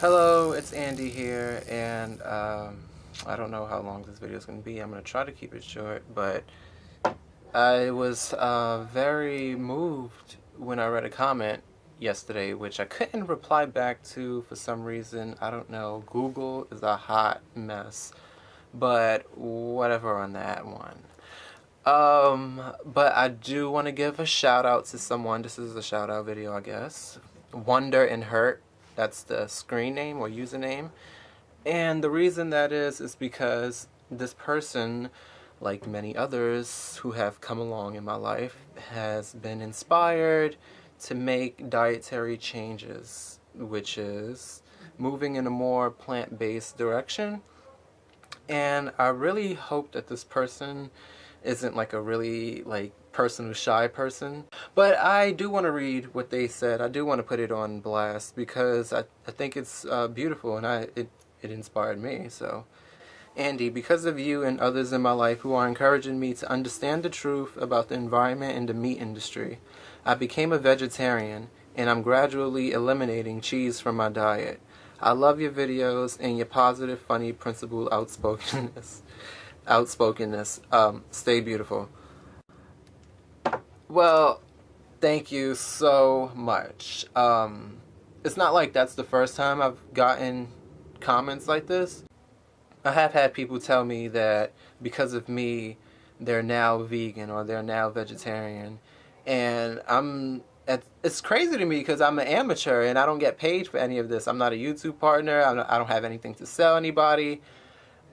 Hello, it's Andy here, and I don't know how long this video is going to be. I'm going to try to keep it short, but I was very moved when I read a comment yesterday, which I couldn't reply back to for some reason. I don't know. Google is a hot mess, but whatever on that one. But I do want to give a shout out to someone. This is a shout out video, I guess. Wonder and Hurt. That's the screen name or username. And the reason that is because this person, like many others who have come along in my life, has been inspired to make dietary changes, which is moving in a more plant-based direction. And I really hope that this person isn't like a really personal shy person, but I do want to read what they said. I do want to put it on blast because I think it's beautiful, and it inspired me. So Andy, because of you and others in my life who are encouraging me to understand the truth about the environment and the meat industry, I became a vegetarian, and I'm gradually eliminating cheese from my diet. I love your videos and your positive, funny, principled outspokenness. Stay beautiful. Well, thank you so much. It's not like that's the first time I've gotten comments like this. I have had people tell me that because of me, they're now vegan or they're now vegetarian. And it's crazy to me because I'm an amateur and I don't get paid for any of this. I'm not a YouTube partner. I don't have anything to sell anybody.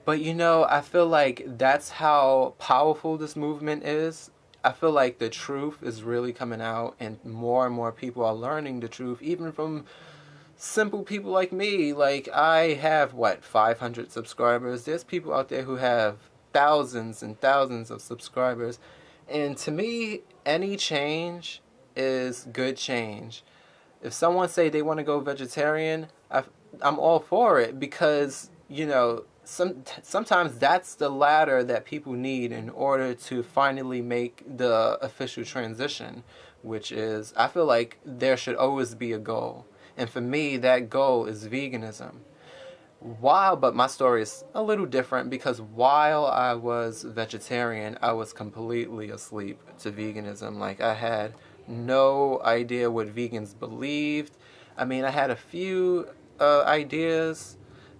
But you know, I feel like that's how powerful this movement is. I feel like the truth is really coming out and more people are learning the truth, even from simple people like me. Like, I have, 500 subscribers. There's people out there who have thousands and thousands of subscribers. And to me, any change is good change. If someone say they want to go vegetarian, I'm all for it because, you know, sometimes that's the ladder that people need in order to finally make the official transition, which is, I feel like there should always be a goal. And for me, that goal is veganism. But my story is a little different because while I was vegetarian, I was completely asleep to veganism. Like, I had no idea what vegans believed. I mean, I had a few ideas.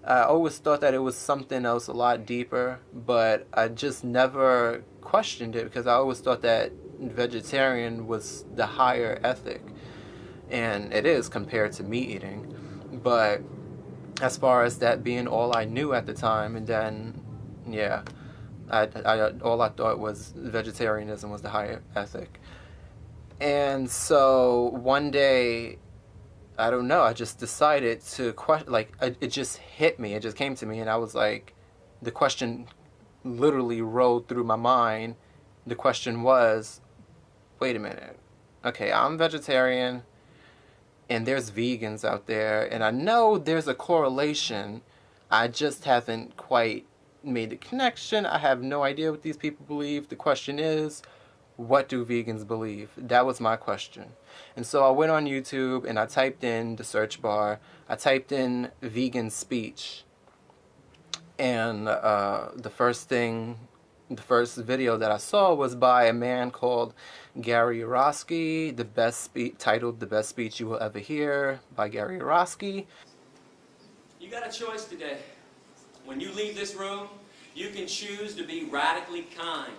I always thought that it was something else a lot deeper, but I just never questioned it because I always thought that vegetarian was the higher ethic. And it is compared to meat eating. But as far as that being all I knew at the time, and then, yeah, all I thought was vegetarianism was the higher ethic. And so one day, I don't know, I just decided to question, it just hit me, it just came to me, and I was like, the question literally rolled through my mind. The question was, wait a minute, okay, I'm vegetarian, and there's vegans out there, and I know there's a correlation, I just haven't quite made the connection. I have no idea what these people believe. The question is, what do vegans believe? That was my question. And so I went on YouTube and I typed in the search bar, I typed in vegan speech. And the first video that I saw was by a man called Gary Yourofsky, titled The Best Speech You Will Ever Hear by Gary Yourofsky. You got a choice today. When you leave this room, you can choose to be radically kind.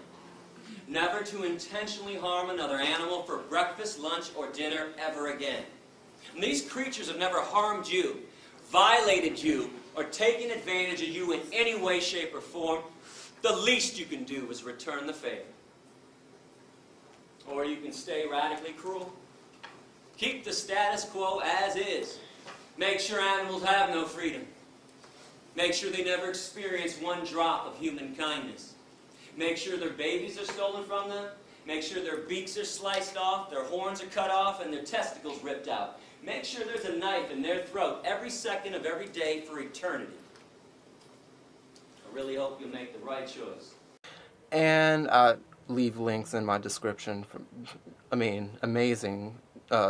Never to intentionally harm another animal for breakfast, lunch, or dinner ever again. And these creatures have never harmed you, violated you, or taken advantage of you in any way, shape, or form. The least you can do is return the favor. Or you can stay radically cruel. Keep the status quo as is. Make sure animals have no freedom. Make sure they never experience one drop of human kindness. Make sure their babies are stolen from them. Make sure their beaks are sliced off, their horns are cut off, and their testicles ripped out. Make sure there's a knife in their throat every second of every day for eternity. I really hope you'll make the right choice. And I leave links in my description for, amazing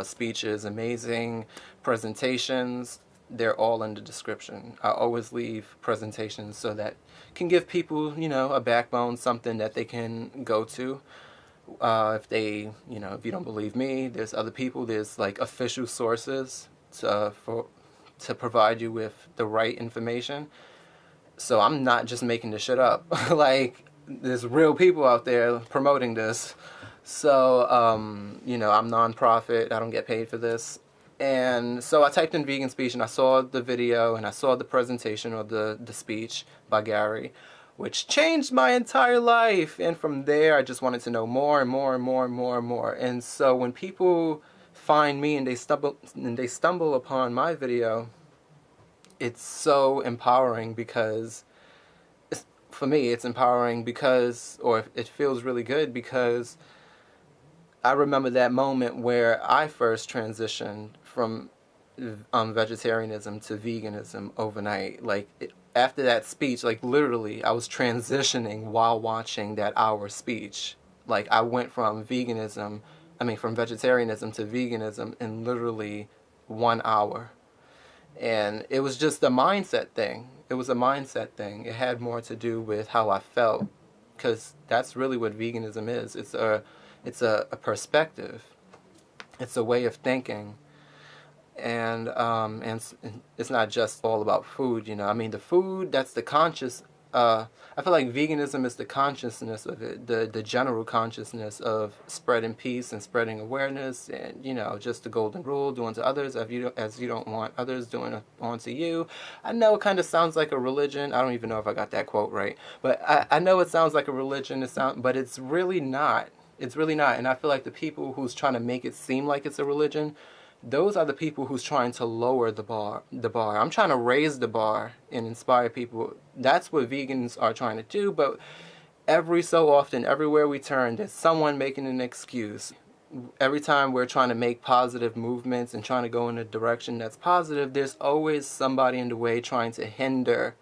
speeches, amazing presentations. they're all in the description. I always leave presentations so that can give people, a backbone, something that they can go to. If they, if you don't believe me, there's other people. There's like official sources to provide you with the right information. So I'm not just making this shit up. Like, there's real people out there promoting this. So, I'm nonprofit. I don't get paid for this. And so I typed in vegan speech, and I saw the video, and I saw the presentation or the speech by Gary, which changed my entire life. And from there, I just wanted to know more and more and more and more and more. And so when people find me and they stumble upon my video, it's so empowering because, for me, it's empowering because, or it feels really good because I remember that moment where I first transitioned from vegetarianism to veganism overnight. Like, after that speech, like, literally, I was transitioning while watching that hour speech. Like, I went from vegetarianism to veganism in literally 1 hour. And it was just a mindset thing. It was a mindset thing. It had more to do with how I felt, because that's really what veganism is. It's a perspective. It's a way of thinking. And it's not just all about food, the food, that's the conscious. I feel like veganism is the consciousness of it, the general consciousness of spreading peace and spreading awareness, and just the golden rule: do unto others as you don't want others doing unto you. I know it kind of sounds like a religion. I don't even know if I got that quote right, but I know it sounds like a religion. But it's really not. It's really not. And I feel like the people who's trying to make it seem like it's a religion, those are the people who's trying to lower the bar. I'm trying to raise the bar and inspire people. That's what vegans are trying to do, but every so often, everywhere we turn, there's someone making an excuse. Every time we're trying to make positive movements and trying to go in a direction that's positive, there's always somebody in the way trying to hinder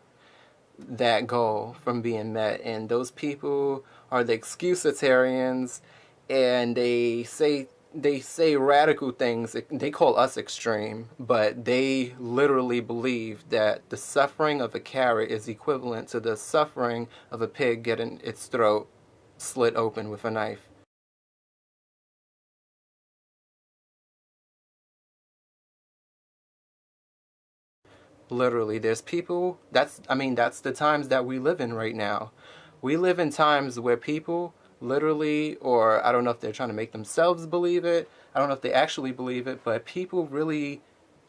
that goal from being met. And those people are the excusitarians, and they say radical things. They call us extreme, but they literally believe that the suffering of a carrot is equivalent to the suffering of a pig getting its throat slit open with a knife. Literally, there's people, that's the times that we live in right now. We live in times where people literally, or I don't know if they're trying to make themselves believe it, I don't know if they actually believe it, but people really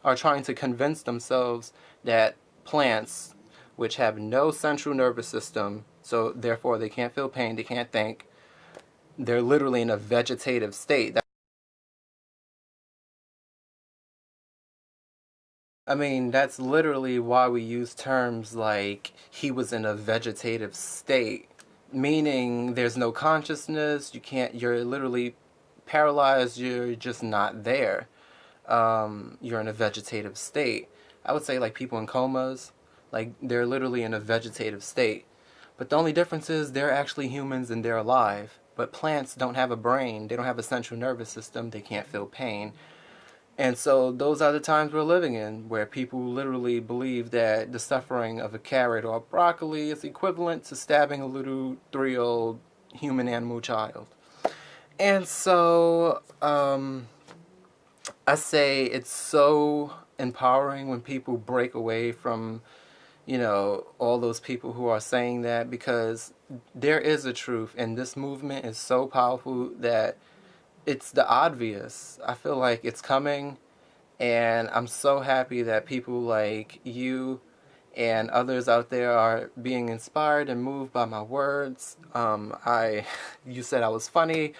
are trying to convince themselves that plants, which have no central nervous system, so therefore they can't feel pain, they can't think, they're literally in a vegetative state. That's literally why we use terms like he was in a vegetative state, meaning there's no consciousness, you're literally paralyzed, you're just not there. You're in a vegetative state. I would say like people in comas, like they're literally in a vegetative state. But the only difference is they're actually humans and they're alive. But plants don't have a brain, they don't have a central nervous system, they can't feel pain. And so those are the times we're living in, where people literally believe that the suffering of a carrot or broccoli is equivalent to stabbing a little 3-year-old human animal child. And so I say it's so empowering when people break away from, all those people who are saying that, because there is a truth, and this movement is so powerful that it's the obvious. I feel like it's coming, and I'm so happy that people like you and others out there are being inspired and moved by my words. You said I was funny.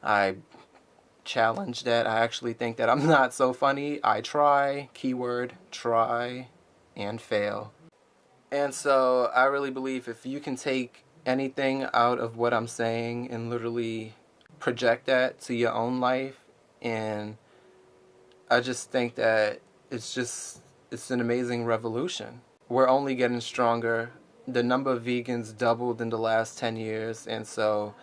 I challenge that. I actually think that I'm not so funny. I try, keyword, try, and fail. And so I really believe if you can take anything out of what I'm saying and literally project that to your own life, and I just think that it's an amazing revolution. We're only getting stronger. The number of vegans doubled in the last 10 years, and so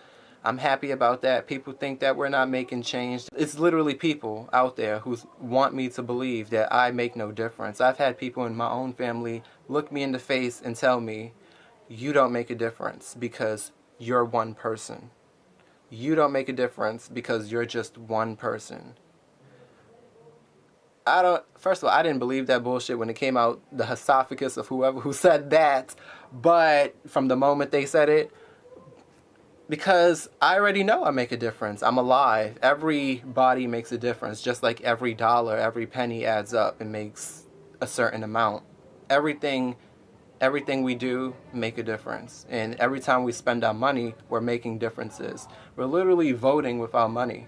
I'm happy about that. People think that we're not making change. It's literally people out there who want me to believe that I make no difference. I've had people in my own family look me in the face and tell me, you don't make a difference because you're one person. You don't make a difference because you're just one person. First of all, I didn't believe that bullshit when it came out the esophagus of whoever who said that. But from the moment they said it, because I already know I make a difference. I'm alive. Everybody makes a difference. Just like every dollar, every penny adds up and makes a certain amount. Everything we do make a difference. And every time we spend our money, we're making differences. We're literally voting with our money.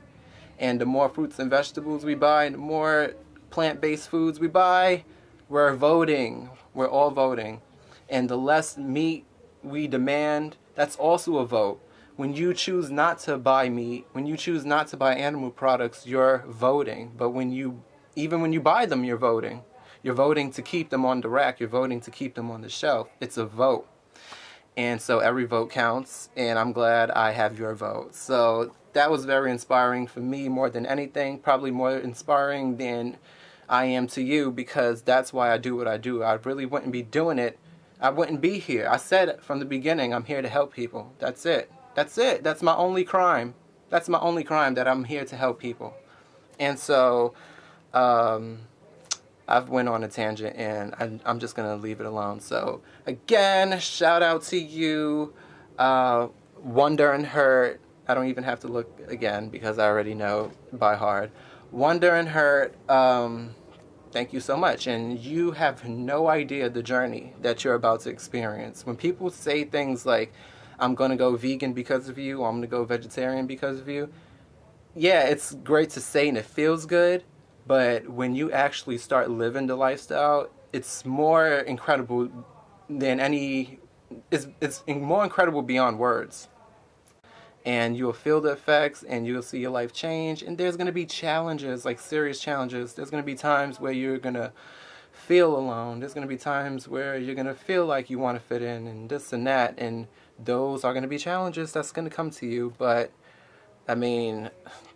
And the more fruits and vegetables we buy, the more plant-based foods we buy, we're voting. We're all voting. And the less meat we demand, that's also a vote. When you choose not to buy meat, when you choose not to buy animal products, you're voting. But even when you buy them, you're voting. You're voting to keep them on the rack. You're voting to keep them on the shelf. It's a vote. And so every vote counts, and I'm glad I have your vote. So that was very inspiring for me more than anything, probably more inspiring than I am to you, because that's why I do what I do. I really wouldn't be doing it. I wouldn't be here. I said from the beginning, I'm here to help people. That's it. That's it. That's my only crime. That's my only crime, that I'm here to help people. And so I've went on a tangent, and I'm just going to leave it alone. So again, shout out to you, Wonder and Hurt. I don't even have to look again because I already know by heart. Wonder and Hurt, thank you so much. And you have no idea the journey that you're about to experience. When people say things like, I'm going to go vegan because of you, or I'm going to go vegetarian because of you, yeah, it's great to say and it feels good, but when you actually start living the lifestyle, it's more incredible than it's more incredible beyond words. And you'll feel the effects, and you'll see your life change. And there's going to be challenges, like serious challenges. There's going to be times where you're going to feel alone. There's going to be times where you're going to feel like you want to fit in, and this and that. And those are going to be challenges that's going to come to you. But, I mean,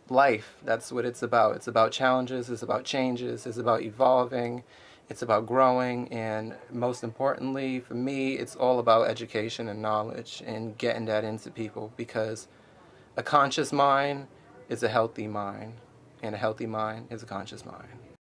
life, that's what it's about. It's about challenges. It's about changes. It's about evolving. It's about growing. And most importantly, for me, it's all about education and knowledge and getting that into people, because a conscious mind is a healthy mind, and a healthy mind is a conscious mind.